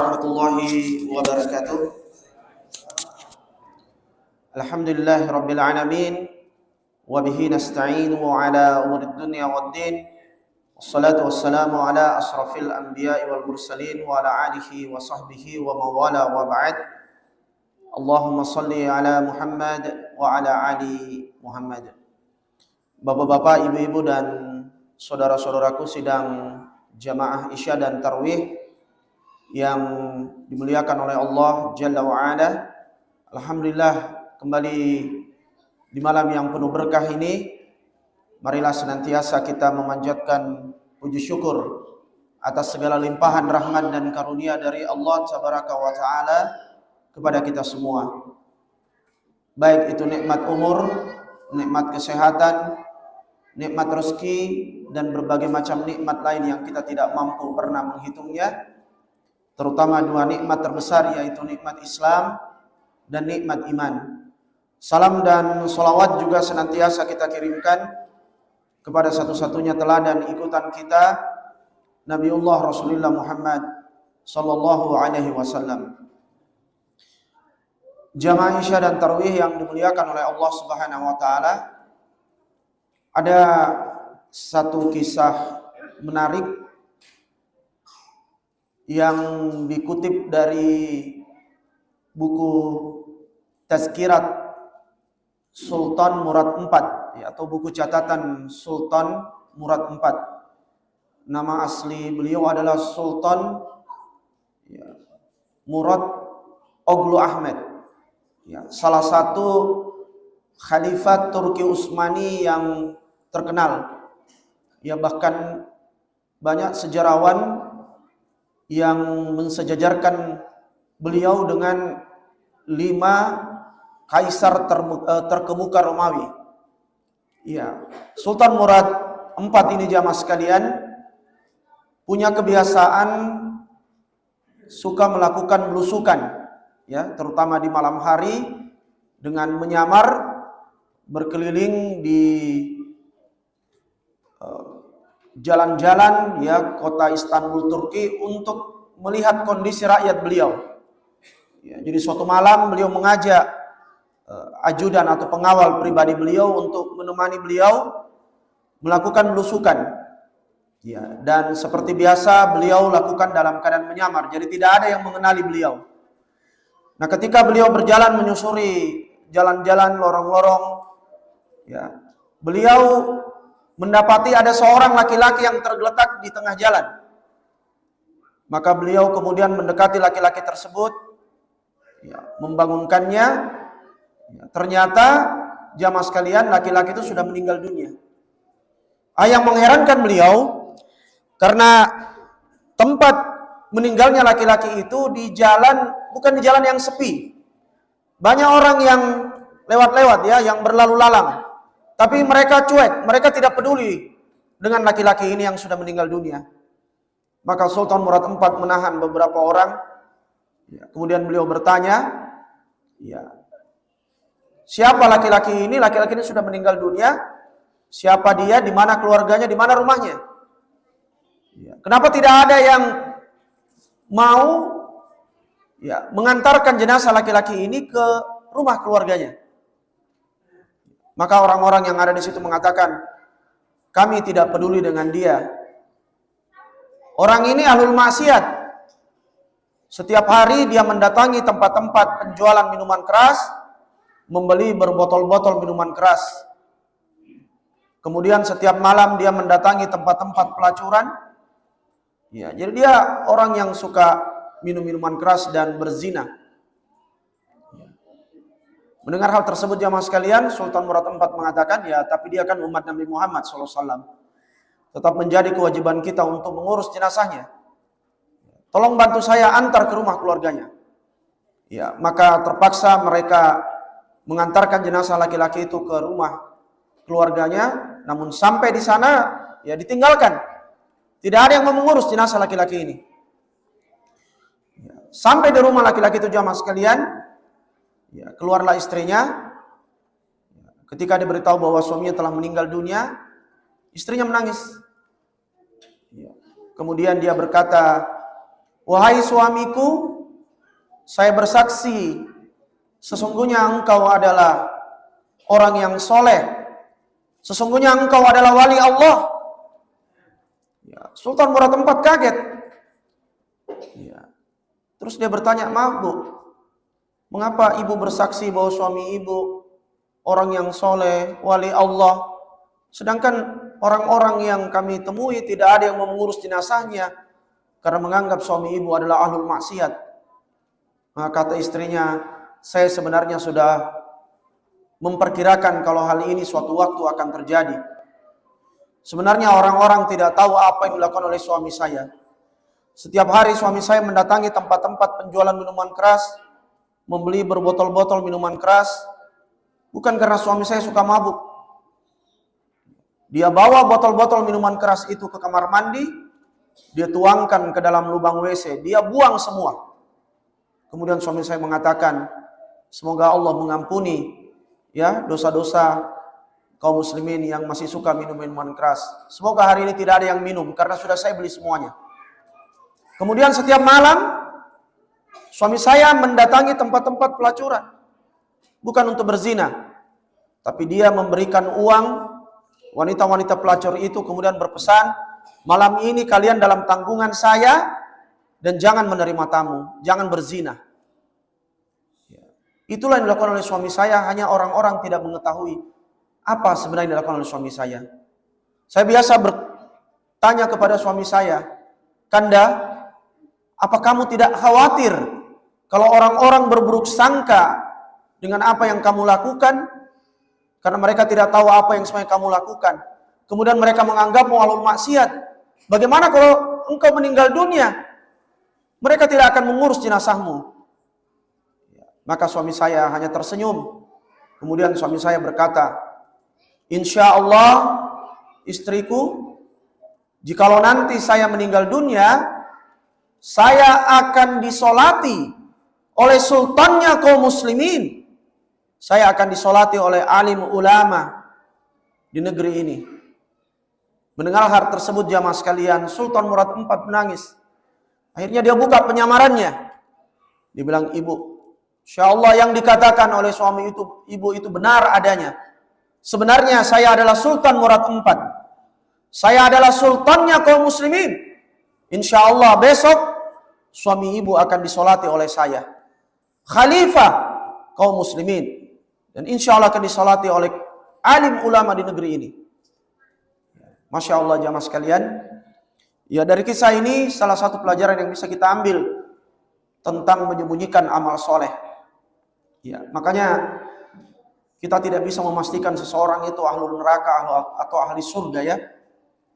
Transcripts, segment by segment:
warahmatullahi wabarakatuh. Alhamdulillahirabbil alamin wa bihi nasta'inu ala umurid dunya waddin. Wassalatu wassalamu ala asrafil anbiya'i wal mursalin wa ala alihi wa sahbihi wa mawala wa ba'd. Allahumma salli ala Muhammad wa ala ali Muhammad. Bapak-bapak, ibu-ibu dan saudara-saudaraku sidang jamaah Isya dan Tarwih yang dimuliakan oleh Allah Jalla wa'ala. Alhamdulillah, kembali di malam yang penuh berkah ini, marilah senantiasa kita memanjatkan puji syukur atas segala limpahan rahmat dan karunia dari Allah Tabaraka wa Ta'ala kepada kita semua. Baik itu nikmat umur, nikmat kesehatan, nikmat rezeki, dan berbagai macam nikmat lain yang kita tidak mampu pernah menghitungnya. Terutama dua nikmat terbesar, yaitu nikmat Islam dan nikmat iman. Salam dan salawat juga senantiasa kita kirimkan kepada satu-satunya teladan ikutan kita, Nabiullah Rasulullah Muhammad sallallahu alaihi wasallam. Jamaah Isya dan Tarwih yang dimuliakan oleh Allah Subhanahu wa taala, ada satu kisah menarik yang dikutip dari buku Tazkirat Sultan Murad IV, atau buku catatan Sultan Murad IV. Nama asli beliau adalah Sultan Murad Oglu Ahmed, salah satu Khalifah Turki Utsmani yang terkenal. Bahkan banyak sejarawan yang mensejajarkan beliau dengan 5 kaisar terkemuka Romawi. Sultan Murad IV ini jamaah sekalian punya kebiasaan suka melakukan belusukan, terutama di malam hari dengan menyamar berkeliling di jalan-jalan kota Istanbul Turki untuk melihat kondisi rakyat beliau. Jadi suatu malam beliau mengajak ajudan atau pengawal pribadi beliau untuk menemani beliau melakukan belusukan. Dan seperti biasa beliau lakukan dalam keadaan menyamar, jadi tidak ada yang mengenali beliau. Nah, ketika beliau berjalan menyusuri jalan-jalan lorong-lorong, beliau mendapati ada seorang laki-laki yang tergeletak di tengah jalan. Maka beliau kemudian mendekati laki-laki tersebut, membangunkannya. Ternyata jamaah sekalian, laki-laki itu sudah meninggal dunia. Yang mengherankan beliau, karena tempat meninggalnya laki-laki itu di jalan, bukan di jalan yang sepi. Banyak orang yang lewat-lewat, yang berlalu lalang. Tapi mereka cuek, mereka tidak peduli dengan laki-laki ini yang sudah meninggal dunia. Maka Sultan Murad IV menahan beberapa orang. Kemudian beliau bertanya, siapa laki-laki ini? Laki-laki ini sudah meninggal dunia. Siapa dia? Di mana keluarganya? Di mana rumahnya? Kenapa tidak ada yang mau mengantarkan jenazah laki-laki ini ke rumah keluarganya? Maka orang-orang yang ada di situ mengatakan, kami tidak peduli dengan dia. Orang ini ahlul maksiat. Setiap hari dia mendatangi tempat-tempat penjualan minuman keras, membeli berbotol-botol minuman keras. Kemudian setiap malam dia mendatangi tempat-tempat pelacuran. Jadi dia orang yang suka minum minuman keras dan berzina. Mendengar hal tersebut jamaah sekalian, Sultan Murad IV mengatakan, tapi dia kan umat Nabi Muhammad SAW. Tetap menjadi kewajiban kita untuk mengurus jenazahnya. Tolong bantu saya antar ke rumah keluarganya. Maka terpaksa mereka mengantarkan jenazah laki-laki itu ke rumah keluarganya. Namun sampai di sana, ditinggalkan. Tidak ada yang mau mengurus jenazah laki-laki ini. Sampai di rumah laki-laki itu jamaah sekalian, keluarlah istrinya. Ketika diberitahu bahwa suaminya telah meninggal dunia, istrinya menangis. Kemudian dia berkata, "Wahai suamiku, saya bersaksi sesungguhnya engkau adalah orang yang soleh, sesungguhnya engkau adalah wali Allah." Ya, Sultan Murad IV kaget. Ya. Terus dia bertanya, "Maaf Bu, mengapa ibu bersaksi bahwa suami ibu orang yang soleh, wali Allah, sedangkan orang-orang yang kami temui tidak ada yang mau mengurus jenazahnya karena menganggap suami ibu adalah ahlul maksiat?" Maka kata istrinya, "Saya sebenarnya sudah memperkirakan kalau hal ini suatu waktu akan terjadi. Sebenarnya orang-orang tidak tahu apa yang dilakukan oleh suami saya. Setiap hari suami saya mendatangi tempat-tempat penjualan minuman keras, membeli berbotol-botol minuman keras, bukan karena suami saya suka mabuk. Dia bawa botol-botol minuman keras itu ke kamar mandi, dia tuangkan ke dalam lubang WC, dia buang semua. Kemudian suami saya mengatakan, semoga Allah mengampuni ya dosa-dosa kaum muslimin yang masih suka minum minuman keras. Semoga hari ini tidak ada yang minum karena sudah saya beli semuanya." Kemudian setiap malam suami saya mendatangi tempat-tempat pelacuran, bukan untuk berzina, tapi dia memberikan uang wanita-wanita pelacur itu, kemudian berpesan, "Malam ini kalian dalam tanggungan saya dan jangan menerima tamu, jangan berzina." Itulah yang dilakukan oleh suami saya, hanya orang-orang tidak mengetahui apa sebenarnya yang dilakukan oleh suami saya. Saya biasa bertanya kepada suami saya, "Kanda, apa kamu tidak khawatir kalau orang-orang berburuk sangka dengan apa yang kamu lakukan? Karena mereka tidak tahu apa yang sebenarnya kamu lakukan. Kemudian mereka menganggapmu ahlul maksiat. Bagaimana kalau engkau meninggal dunia? Mereka tidak akan mengurus jenazahmu." Maka suami saya hanya tersenyum. Kemudian suami saya berkata, "Insya Allah istriku, jikalau nanti saya meninggal dunia, saya akan disolati oleh sultannya kaum muslimin. Saya akan disolati oleh alim ulama di negeri ini." Mendengar hal tersebut jamaah sekalian, Sultan Murad IV menangis. Akhirnya dia buka penyamarannya. Dia bilang, "Ibu, insya Allah yang dikatakan oleh suami ibu itu benar adanya. Sebenarnya saya adalah Sultan Murad IV. Saya adalah sultannya kaum muslimin. Insya Allah besok suami ibu akan disolati oleh saya, khalifah kaum muslimin. Dan insya Allah akan disolati oleh alim ulama di negeri ini." Masya Allah jamaah sekalian. Ya, dari kisah ini salah satu pelajaran yang bisa kita ambil tentang menyembunyikan amal soleh. Ya, makanya kita tidak bisa memastikan seseorang itu ahlul neraka atau ahli surga ya.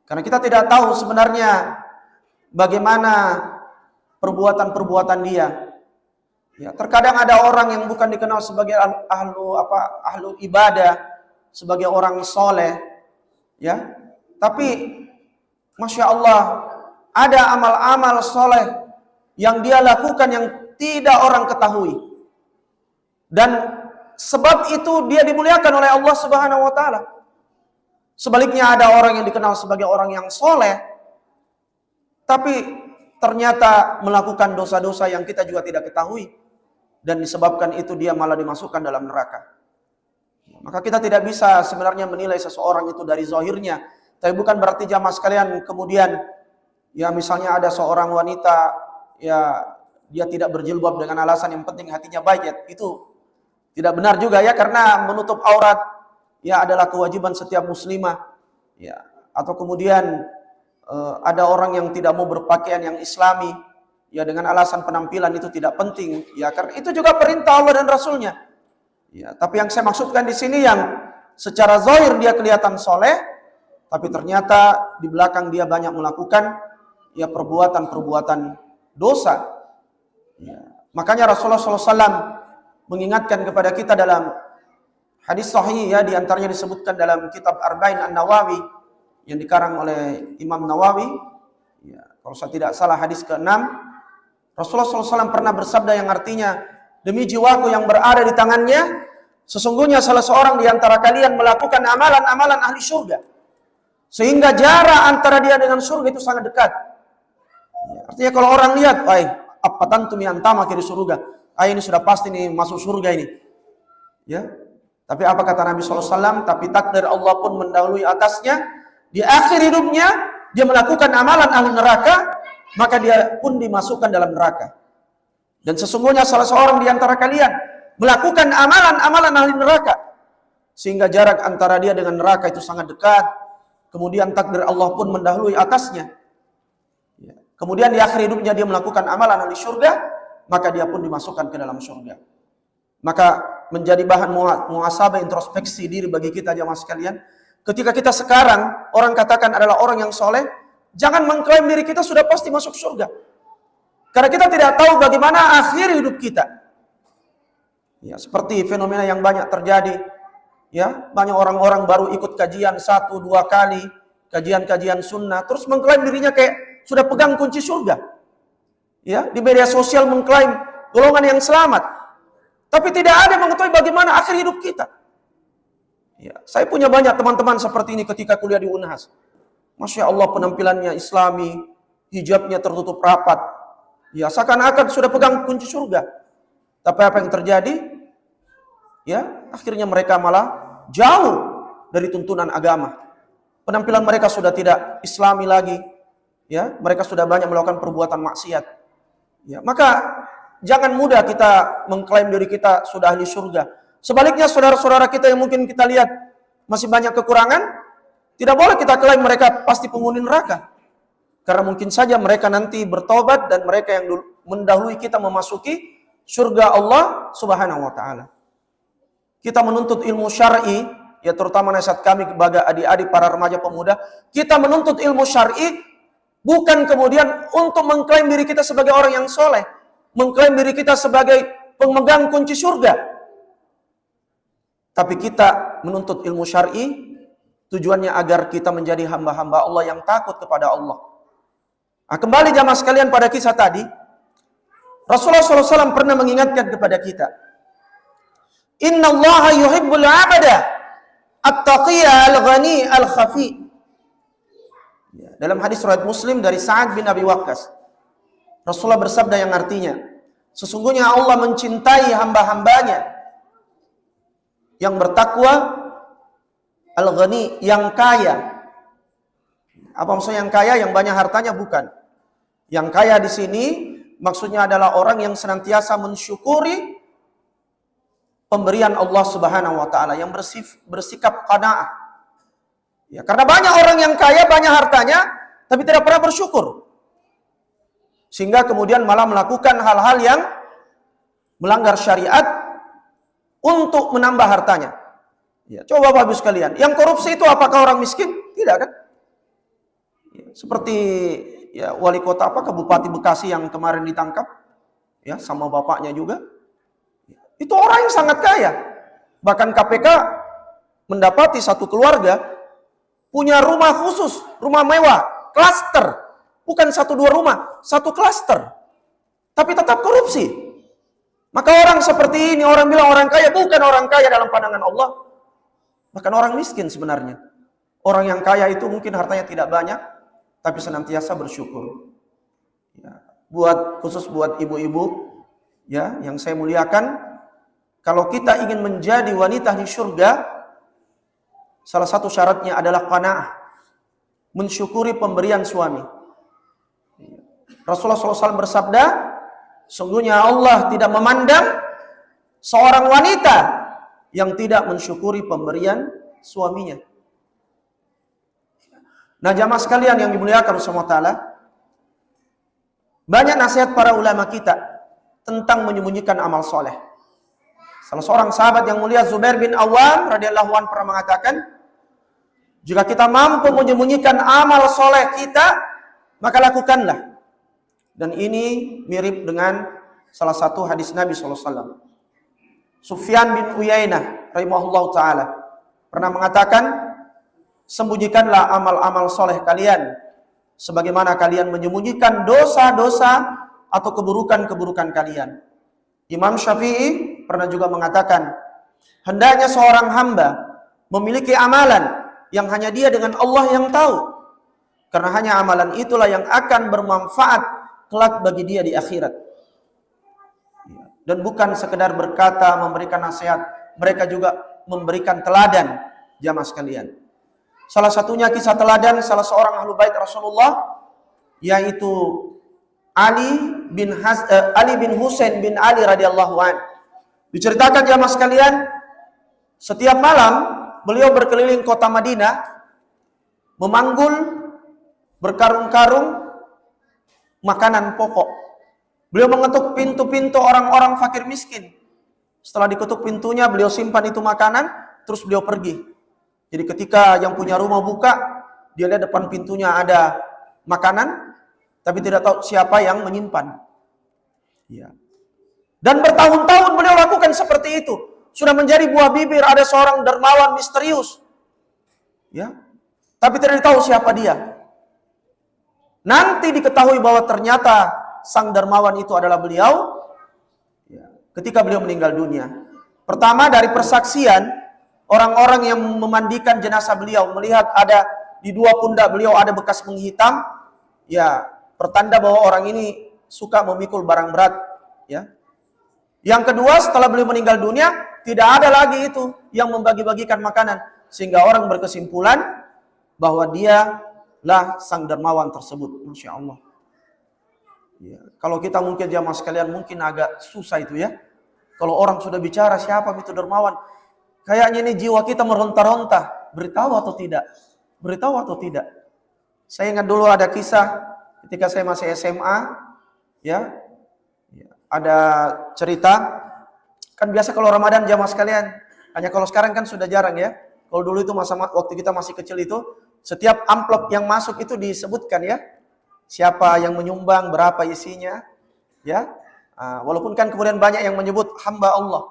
Karena kita tidak tahu sebenarnya bagaimana perbuatan-perbuatan dia. Ya, terkadang ada orang yang bukan dikenal sebagai ahlu ibadah, sebagai orang soleh, ya. Tapi Masya Allah ada amal-amal soleh yang dia lakukan yang tidak orang ketahui. Dan sebab itu dia dimuliakan oleh Allah Subhanahu wa taala. Sebaliknya ada orang yang dikenal sebagai orang yang soleh, tapi ternyata melakukan dosa-dosa yang kita juga tidak ketahui. Dan disebabkan itu dia malah dimasukkan dalam neraka. Maka kita tidak bisa sebenarnya menilai seseorang itu dari zahirnya. Tapi bukan berarti jamaah sekalian kemudian ya misalnya ada seorang wanita ya dia tidak berjilbab dengan alasan yang penting hatinya baik ya, itu tidak benar juga ya, karena menutup aurat ya adalah kewajiban setiap muslimah ya. Atau kemudian ada orang yang tidak mau berpakaian yang islami ya dengan alasan penampilan itu tidak penting ya, karena itu juga perintah Allah dan Rasulnya ya. Tapi yang saya maksudkan di sini yang secara zahir dia kelihatan soleh, tapi ternyata di belakang dia banyak melakukan ya perbuatan-perbuatan dosa ya. Makanya Rasulullah SAW mengingatkan kepada kita dalam hadis sahih ya, diantaranya disebutkan dalam kitab Arba'in An-Nawawi yang dikarang oleh Imam Nawawi ya, kalau saya tidak salah hadis ke-6, Rasulullah SAW pernah bersabda yang artinya, "Demi jiwaku yang berada di tangannya, sesungguhnya salah seorang di antara kalian melakukan amalan-amalan ahli surga, sehingga jarak antara dia dengan surga itu sangat dekat. Ya, artinya kalau orang lihat, apa tantum yang tama di surga, ini sudah pasti nih masuk surga ini. Ya, tapi apa kata Nabi SAW? Tapi takdir Allah pun mendahului atasnya. Di akhir hidupnya dia melakukan amalan ahli neraka, maka dia pun dimasukkan dalam neraka. Dan sesungguhnya salah seorang di antara kalian melakukan amalan-amalan ahli neraka, sehingga jarak antara dia dengan neraka itu sangat dekat. Kemudian takdir Allah pun mendahului atasnya. Kemudian di akhir hidupnya dia melakukan amalan ahli surga, maka dia pun dimasukkan ke dalam surga. Maka menjadi bahan muhasabah, introspeksi diri bagi kita jamaah sekalian. Ketika kita sekarang orang katakan adalah orang yang soleh, jangan mengklaim diri kita sudah pasti masuk surga. Karena kita tidak tahu bagaimana akhir hidup kita. Ya, seperti fenomena yang banyak terjadi. Ya, banyak orang-orang baru ikut kajian 1-2 kali, kajian-kajian sunnah, terus mengklaim dirinya kayak sudah pegang kunci surga. Ya, di media sosial mengklaim golongan yang selamat. Tapi tidak ada yang mengetahui bagaimana akhir hidup kita. Ya, saya punya banyak teman-teman seperti ini ketika kuliah di Unhas. Masya Allah penampilannya islami, hijabnya tertutup rapat. Ya, seakan-akan sudah pegang kunci surga. Tapi apa yang terjadi? Ya, akhirnya mereka malah jauh dari tuntunan agama. Penampilan mereka sudah tidak islami lagi. Ya, mereka sudah banyak melakukan perbuatan maksiat. Ya, maka jangan mudah kita mengklaim diri kita sudah ahli surga. Sebaliknya saudara-saudara kita yang mungkin kita lihat masih banyak kekurangan, tidak boleh kita klaim mereka pasti penghuni neraka. Karena mungkin saja mereka nanti bertobat dan mereka yang mendahului kita memasuki surga Allah Subhanahu wa taala. Kita menuntut ilmu syar'i, ya terutama nasihat kami kepada adik-adik para remaja pemuda, kita menuntut ilmu syar'i bukan kemudian untuk mengklaim diri kita sebagai orang yang soleh, mengklaim diri kita sebagai pemegang kunci surga. Tapi kita menuntut ilmu syar'i tujuannya agar kita menjadi hamba-hamba Allah yang takut kepada Allah. Nah, kembali jamaah sekalian pada kisah tadi, Rasulullah SAW pernah mengingatkan kepada kita, Inna Allaha yuhibbul abada at-taqiyya al-ghani al-khafi. Ya, dalam hadis riwayat Muslim dari Sa'ad bin Abi Waqqas, Rasulullah bersabda yang artinya, sesungguhnya Allah mencintai hamba-hambanya yang bertakwa, al-ghani, yang kaya. Apa maksudnya yang kaya? Yang banyak hartanya? Bukan. Yang kaya di sini maksudnya adalah orang yang senantiasa mensyukuri pemberian Allah Subhanahu wa taala, yang bersikap qanaah. Ya, karena banyak orang yang kaya, banyak hartanya, tapi tidak pernah bersyukur. Sehingga kemudian malah melakukan hal-hal yang melanggar syariat untuk menambah hartanya. Ya, coba Bapak Ibu sekalian, yang korupsi itu apakah orang miskin? Tidak kan? Ya, seperti ya wali kota Bupati Bekasi yang kemarin ditangkap, ya sama bapaknya juga. Itu orang yang sangat kaya. Bahkan KPK mendapati satu keluarga punya rumah khusus, rumah mewah, klaster. Bukan 1-2 rumah, 1 klaster. Tapi tetap korupsi. Maka orang seperti ini, orang bilang orang kaya, bukan orang kaya dalam pandangan Allah. Bahkan orang miskin sebenarnya. Orang yang kaya itu mungkin hartanya tidak banyak, tapi senantiasa bersyukur. Ya, khusus buat ibu-ibu, ya, yang saya muliakan, kalau kita ingin menjadi wanita di surga, salah satu syaratnya adalah qanaah, mensyukuri pemberian suami. Rasulullah SAW bersabda, sungguhnya Allah tidak memandang seorang wanita yang tidak mensyukuri pemberian suaminya. Nah jamaah sekalian yang dimuliakan Allah Ta'ala, banyak nasihat para ulama kita tentang menyembunyikan amal soleh. Salah seorang sahabat yang mulia Zubair bin Awam radhiyallahu anhu pernah mengatakan, jika kita mampu menyembunyikan amal soleh kita, maka lakukanlah. Dan ini mirip dengan salah satu hadis Nabi SAW. Sufyan bin Uyainah rahimahullah ta'ala pernah mengatakan, sembunyikanlah amal-amal soleh kalian, sebagaimana kalian menyembunyikan dosa-dosa atau keburukan-keburukan kalian. Imam Syafi'i pernah juga mengatakan, hendaknya seorang hamba memiliki amalan yang hanya dia dengan Allah yang tahu. Karena hanya amalan itulah yang akan bermanfaat kelak bagi dia di akhirat. Dan bukan sekedar berkata, memberikan nasihat, mereka juga memberikan teladan, jamaah sekalian. Salah satunya kisah teladan salah seorang ahlu bait Rasulullah, yaitu Ali bin Husain bin Ali radhiyallahu an. Diceritakan jamaah sekalian, setiap malam beliau berkeliling kota Madinah, memanggul berkarung-karung makanan pokok. Beliau mengetuk pintu-pintu orang-orang fakir miskin. Setelah diketuk pintunya, beliau simpan itu makanan, terus beliau pergi. Jadi ketika yang punya rumah buka, dia lihat depan pintunya ada makanan, tapi tidak tahu siapa yang menyimpan. Ya. Dan bertahun-tahun beliau lakukan seperti itu. Sudah menjadi buah bibir, ada seorang dermawan misterius. Ya. Tapi tidak tahu siapa dia. Nanti diketahui bahwa ternyata sang dermawan itu adalah beliau. Ya. Ketika beliau meninggal dunia. Pertama dari persaksian, orang-orang yang memandikan jenazah beliau melihat ada di dua pundak beliau ada bekas menghitam. Ya, pertanda bahwa orang ini suka memikul barang berat. Ya. Yang kedua, setelah beliau meninggal dunia, tidak ada lagi itu yang membagi-bagikan makanan. Sehingga orang berkesimpulan bahwa dia lah sang dermawan tersebut. Masya Allah. Ya. Kalau kita mungkin jamaah sekalian mungkin agak susah itu ya. Kalau orang sudah bicara siapa itu dermawan, kayaknya ini jiwa kita meronta-ronta. Beritahu atau tidak? Beritahu atau tidak? Saya ingat dulu ada kisah ketika saya masih SMA, ya. Ada cerita, kan biasa kalau Ramadan jamaah sekalian, hanya kalau sekarang kan sudah jarang ya. Kalau dulu itu waktu kita masih kecil itu, setiap amplop yang masuk itu disebutkan ya. Siapa yang menyumbang, berapa isinya, ya. Walaupun kan kemudian banyak yang menyebut hamba Allah.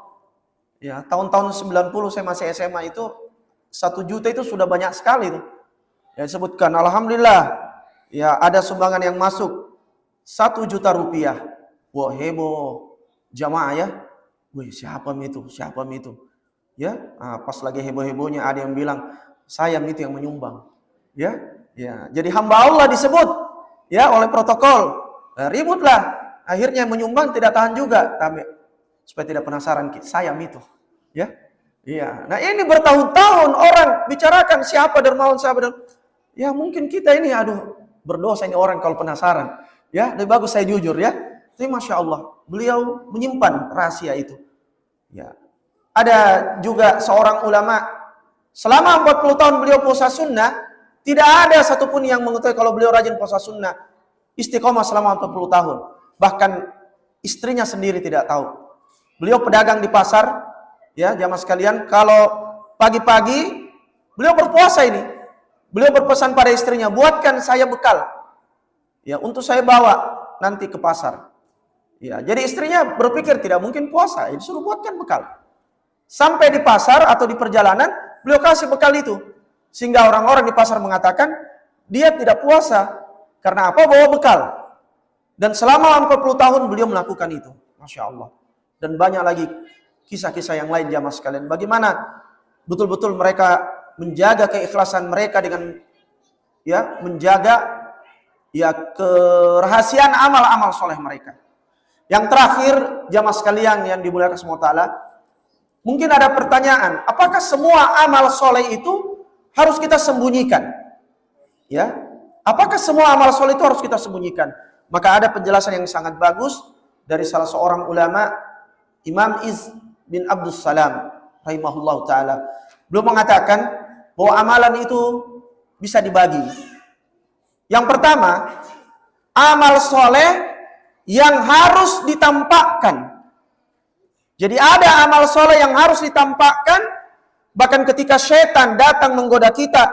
Ya, tahun-tahun 90 saya masih SMA itu 1 juta itu sudah banyak sekali tuh. Ya disebutkan alhamdulillah ya ada sumbangan yang masuk 1 juta rupiah. Wah heboh jamaah ya. Wih siapa itu? Siapa itu? Ya, pas lagi heboh-hebohnya ada yang bilang saya itu yang menyumbang. Ya, ya. Jadi hamba Allah disebut ya oleh protokol. Ributlah. Akhirnya yang menyumbang tidak tahan juga, tapi supaya tidak penasaran saya itu. Ya. Iya. Nah, ini bertahun-tahun orang bicarakan siapa dermawan, siapa dermawan. Ya, mungkin kita ini berdosa ini orang kalau penasaran. Ya, lebih bagus saya jujur ya. Tapi Masya Allah, beliau menyimpan rahasia itu. Ya. Ada juga seorang ulama, selama 40 tahun beliau puasa sunnah, tidak ada satupun yang mengetahui kalau beliau rajin puasa sunnah. Istiqomah selama 40 tahun. Bahkan istrinya sendiri tidak tahu. Beliau pedagang di pasar, ya jamaah sekalian, kalau pagi-pagi beliau berpuasa ini. Beliau berpesan pada istrinya, buatkan saya bekal. Ya, untuk saya bawa nanti ke pasar. Ya, jadi istrinya berpikir tidak mungkin puasa, ya, disuruh buatkan bekal. Sampai di pasar atau di perjalanan, beliau kasih bekal itu. Sehingga orang-orang di pasar mengatakan, dia tidak puasa. Karena apa? Bawa bekal. Dan selama 40 tahun beliau melakukan itu. Masya Allah. Dan banyak lagi kisah-kisah yang lain jamaah sekalian. Bagaimana betul-betul mereka menjaga keikhlasan mereka dengan ya menjaga ya kerahasiaan amal-amal soleh mereka. Yang terakhir jamaah sekalian yang dimuliakan Allah Ta'ala, mungkin ada pertanyaan, apakah semua amal soleh itu harus kita sembunyikan? Ya, apakah semua amal soleh itu harus kita sembunyikan? Maka ada penjelasan yang sangat bagus dari salah seorang ulama, Imam Iz bin Abdus Salam rahimahullah ta'ala. Beliau mengatakan bahwa amalan itu bisa dibagi. Yang pertama, amal soleh yang harus ditampakkan. Jadi ada amal soleh yang harus ditampakkan, bahkan ketika syaitan datang menggoda kita,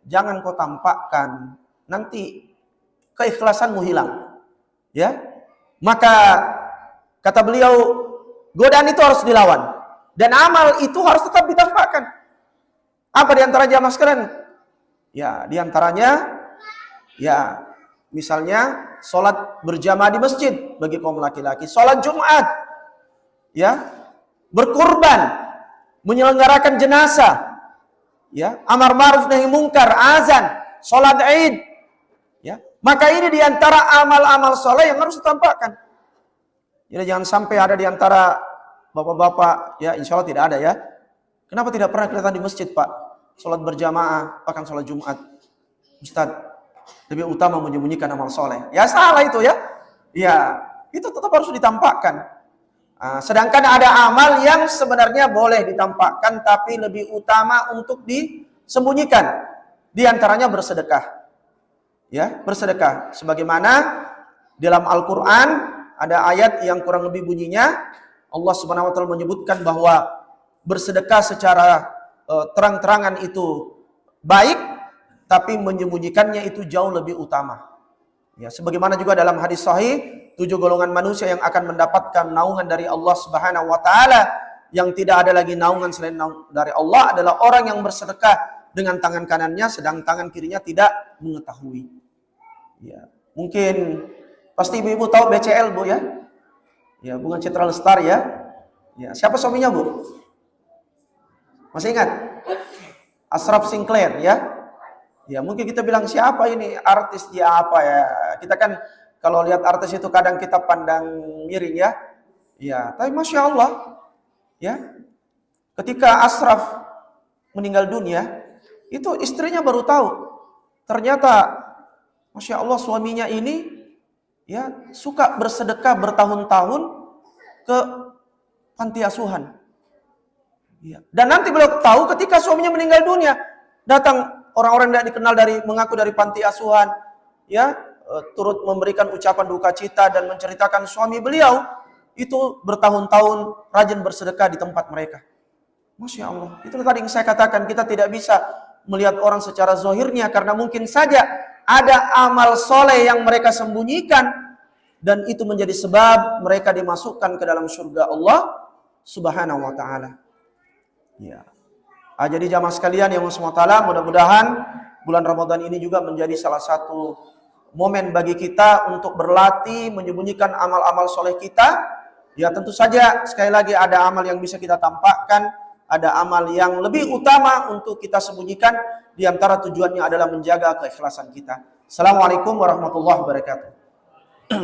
jangan kau tampakkan, nanti keikhlasanmu hilang. Ya, maka kata beliau, godaan itu harus dilawan dan amal itu harus tetap ditampakkan. Apa diantara jamaah sekalian? Ya, diantaranya, ya, misalnya sholat berjamaah di masjid bagi kaum laki-laki, sholat Jumat, ya, berkurban, menyelenggarakan jenazah, ya, amar ma'ruf nahi mungkar, azan, sholat Id, ya. Maka ini diantara amal-amal soleh yang harus ditampakkan. Jadi jangan sampai ada diantara bapak-bapak, ya insya Allah tidak ada ya. Kenapa tidak pernah kelihatan di masjid Pak? Sholat berjamaah, bahkan sholat Jumat. Ustaz, lebih utama menyembunyikan amal soleh. Ya salah itu ya. Ya, itu tetap harus ditampakkan. Sedangkan ada amal yang sebenarnya boleh ditampakkan, tapi lebih utama untuk disembunyikan. Di antaranya bersedekah. Ya, bersedekah. Sebagaimana dalam Al-Quran ada ayat yang kurang lebih bunyinya, Allah Subhanahu Wa Taala menyebutkan bahwa bersedekah secara terang-terangan itu baik, tapi menyembunyikannya itu jauh lebih utama. Ya, sebagaimana juga dalam hadis sahih, 7 golongan manusia yang akan mendapatkan naungan dari Allah Subhanahu Wa Taala, yang tidak ada lagi naungan selain dari Allah adalah orang yang bersedekah dengan tangan kanannya, sedang tangan kirinya tidak mengetahui. Ya, mungkin pasti ibu-ibu tahu BCL Bu ya. Ya, Bunga Citra Lestari ya. Ya, siapa suaminya Bu? Masih ingat? Ashraf Sinclair ya. Ya, mungkin kita bilang siapa ini artis dia apa ya? Kita kan kalau lihat artis itu kadang kita pandang miring ya. Ya, tapi Masya Allah ya. Ketika Ashraf meninggal dunia, itu istrinya baru tahu. Ternyata Masya Allah suaminya ini ya suka bersedekah bertahun-tahun ke panti asuhan. Ya. Dan nanti beliau tahu ketika suaminya meninggal dunia, datang orang-orang yang dikenal mengaku dari panti asuhan, ya turut memberikan ucapan duka cita dan menceritakan suami beliau itu bertahun-tahun rajin bersedekah di tempat mereka. Masya Allah. Itu tadi yang saya katakan, kita tidak bisa melihat orang secara zahirnya karena mungkin saja ada amal soleh yang mereka sembunyikan dan itu menjadi sebab mereka dimasukkan ke dalam surga Allah Subhanahu Wa Taala. Ya. Jadi jamaah sekalian yang Allah, mudah-mudahan bulan Ramadan ini juga menjadi salah satu momen bagi kita untuk berlatih menyembunyikan amal-amal soleh kita. Ya tentu saja sekali lagi ada amal yang bisa kita tampakkan, ada amal yang lebih utama untuk kita sembunyikan. Di antara tujuannya adalah menjaga keikhlasan kita. Assalamualaikum warahmatullahi wabarakatuh.